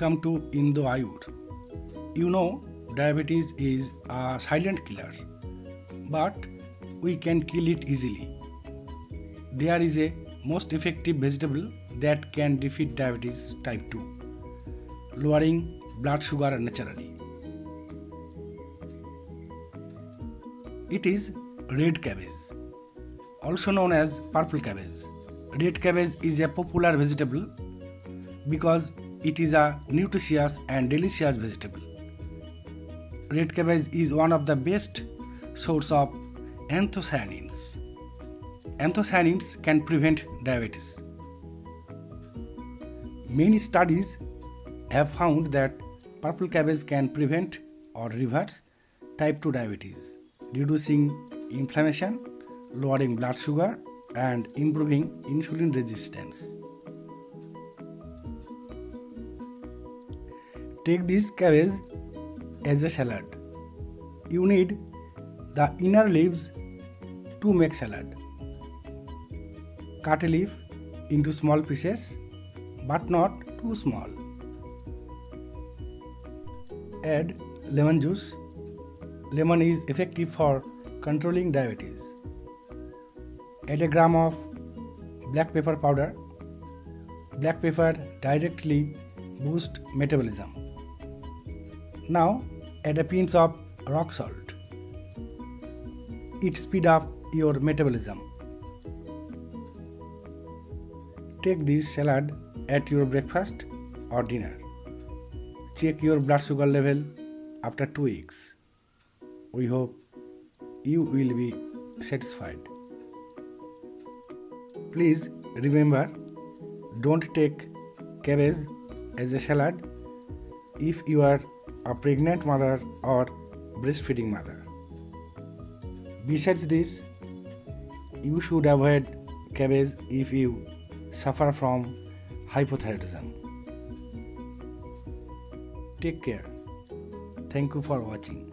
welcome to Indo Ayur. You know, diabetes is a silent killer, but we can kill it easily. There is a most effective vegetable that can defeat diabetes type 2, lowering blood sugar naturally. It is red cabbage, also known as purple cabbage. Red cabbage is a popular vegetable because it is a nutritious and delicious vegetable. Red cabbage is one of the best source of anthocyanins. Anthocyanins can prevent diabetes. Many studies have found that purple cabbage can prevent or reverse type 2 diabetes, reducing inflammation, lowering blood sugar, and improving insulin resistance. Take this cabbage as a salad. You need the inner leaves to make salad. Cut a leaf into small pieces, but not too small. Add lemon juice. Lemon is effective for controlling diabetes. Add a gram of black pepper powder. Black pepper directly boosts metabolism. Now add a pinch of rock salt. It speeds up your metabolism. Take this salad at your breakfast or dinner. Check your blood sugar level after 2 weeks. We hope you will be satisfied. Please remember, don't take cabbage as a salad if you are a pregnant mother or breastfeeding mother. Besides this, you should avoid cabbage if you suffer from hypothyroidism. Take care. Thank you for watching.